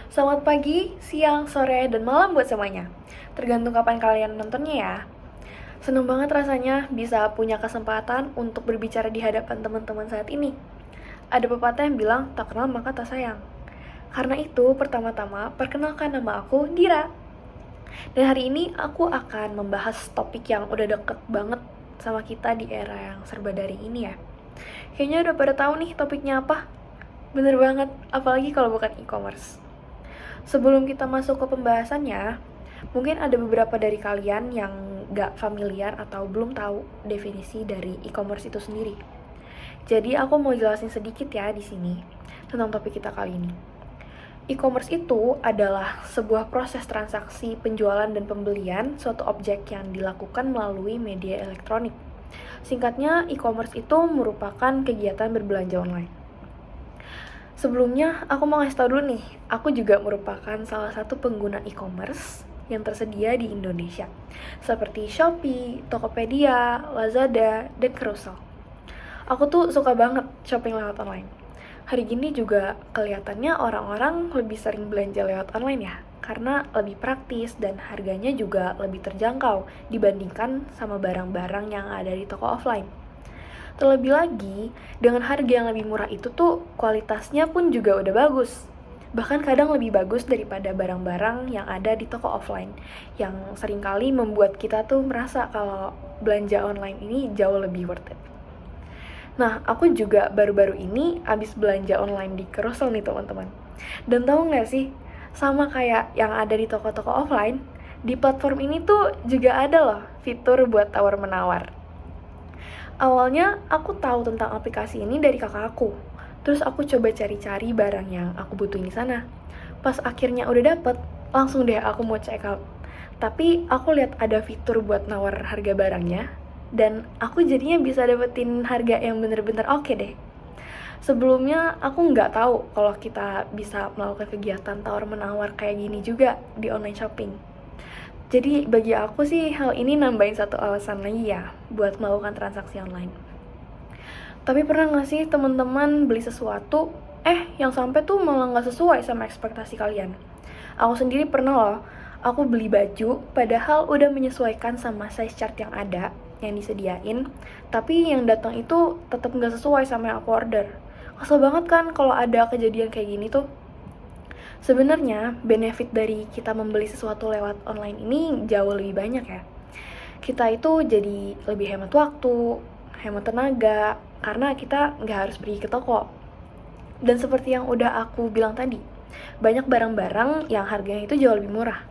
Selamat pagi, siang, sore, dan malam buat semuanya. Tergantung kapan kalian nontonnya ya. Seneng banget rasanya bisa punya kesempatan untuk berbicara di hadapan teman-teman saat ini. Ada pepatah yang bilang, tak kenal maka tak sayang. Karena itu, pertama-tama, perkenalkan nama aku, Dira. Dan hari ini aku akan membahas topik yang udah deket banget sama kita di era yang serba daring ini ya. Kayaknya udah pada tahu nih topiknya apa. Bener banget, apalagi kalau bukan e-commerce. Sebelum kita masuk ke pembahasannya, mungkin ada beberapa dari kalian yang gak familiar atau belum tahu definisi dari e-commerce itu sendiri. Jadi aku mau jelasin sedikit ya di sini tentang topik kita kali ini. E-commerce itu adalah sebuah proses transaksi penjualan dan pembelian suatu objek yang dilakukan melalui media elektronik. Singkatnya, e-commerce itu merupakan kegiatan berbelanja online. Sebelumnya, aku mau ngasih tau dulu nih, aku juga merupakan salah satu pengguna e-commerce yang tersedia di Indonesia, seperti Shopee, Tokopedia, Lazada, dan Carousel. Aku tuh suka banget shopping lewat online. Hari gini juga kelihatannya orang-orang lebih sering belanja lewat online ya, karena lebih praktis dan harganya juga lebih terjangkau dibandingkan sama barang-barang yang ada di toko offline. Terlebih lagi, dengan harga yang lebih murah itu tuh kualitasnya pun juga udah bagus. Bahkan kadang lebih bagus daripada barang-barang yang ada di toko offline, yang seringkali membuat kita tuh merasa kalau belanja online ini jauh lebih worth it. Nah, aku juga baru-baru ini abis belanja online di Carousel nih teman-teman. Dan tahu nggak sih, sama kayak yang ada di toko-toko offline, di platform ini tuh juga ada loh fitur buat tawar-menawar. Awalnya aku tahu tentang aplikasi ini dari kakak aku. Terus aku coba cari-cari barang yang aku butuhin di sana. Pas akhirnya udah dapet, langsung deh aku mau check out. Tapi aku lihat ada fitur buat nawar harga barangnya, dan aku jadinya bisa dapetin harga yang bener-bener oke deh. Sebelumnya aku nggak tahu kalau kita bisa melakukan kegiatan tawar-menawar kayak gini juga di online shopping. Jadi bagi aku sih hal ini nambahin satu alasan lagi ya buat melakukan transaksi online. Tapi pernah gak sih teman-teman beli sesuatu, yang sampai tuh malah gak sesuai sama ekspektasi kalian? Aku sendiri pernah loh, aku beli baju padahal udah menyesuaikan sama size chart yang ada, yang disediain, tapi yang datang itu tetap gak sesuai sama yang aku order. Kesel banget kan kalau ada kejadian kayak gini tuh. Sebenarnya, benefit dari kita membeli sesuatu lewat online ini jauh lebih banyak ya. Kita itu jadi lebih hemat waktu, hemat tenaga, karena kita nggak harus pergi ke toko. Dan seperti yang udah aku bilang tadi, banyak barang-barang yang harganya itu jauh lebih murah.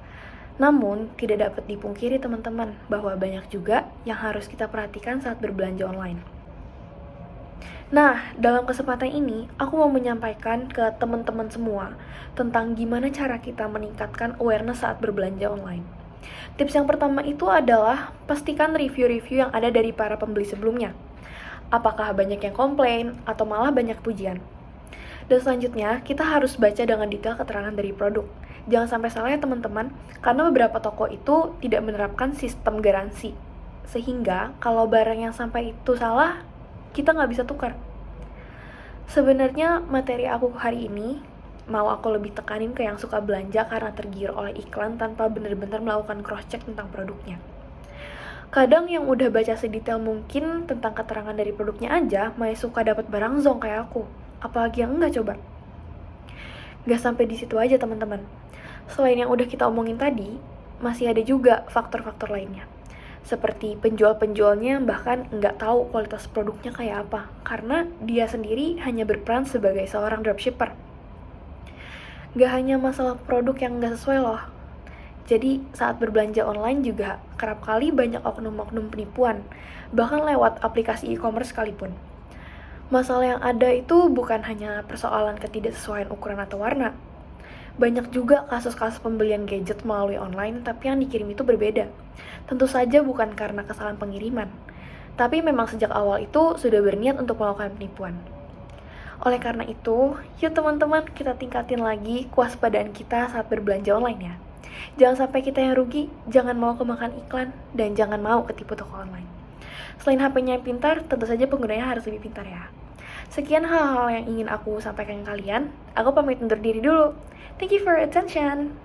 Namun, tidak dapat dipungkiri teman-teman, bahwa banyak juga yang harus kita perhatikan saat berbelanja online. Nah, dalam kesempatan ini, aku mau menyampaikan ke teman-teman semua tentang gimana cara kita meningkatkan awareness saat berbelanja online. Tips yang pertama itu adalah pastikan review-review yang ada dari para pembeli sebelumnya. Apakah banyak yang komplain atau malah banyak pujian. Dan selanjutnya, kita harus baca dengan detail keterangan dari produk. Jangan sampai salah ya teman-teman, karena beberapa toko itu tidak menerapkan sistem garansi. Sehingga kalau barang yang sampai itu salah, kita nggak bisa tukar. Sebenarnya materi aku hari ini mau aku lebih tekanin ke yang suka belanja karena tergiur oleh iklan tanpa benar-benar melakukan cross-check tentang produknya. Kadang yang udah baca sedetail mungkin tentang keterangan dari produknya aja masih suka dapat barang zonk kayak aku. Apalagi yang enggak coba. Gak sampai di situ aja teman-teman. Selain yang udah kita omongin tadi, masih ada juga faktor-faktor lainnya. Seperti penjual-penjualnya bahkan nggak tahu kualitas produknya kayak apa, karena dia sendiri hanya berperan sebagai seorang dropshipper. Gak hanya masalah produk yang nggak sesuai loh. Jadi saat berbelanja online juga kerap kali banyak oknum-oknum penipuan, bahkan lewat aplikasi e-commerce sekalipun. Masalah yang ada itu bukan hanya persoalan ketidaksesuaian ukuran atau warna. Banyak juga kasus-kasus pembelian gadget melalui online, tapi yang dikirim itu berbeda. Tentu saja bukan karena kesalahan pengiriman, tapi memang sejak awal itu sudah berniat untuk melakukan penipuan. Oleh karena itu, yuk teman-teman kita tingkatin lagi kewaspadaan kita saat berbelanja online ya. Jangan sampai kita yang rugi, jangan mau kemakan iklan, dan jangan mau ketipu toko online. Selain HP-nya yang pintar, tentu saja penggunanya harus lebih pintar ya. Sekian hal-hal yang ingin aku sampaikan ke kalian. Aku pamit undur diri dulu. Thank you for your attention.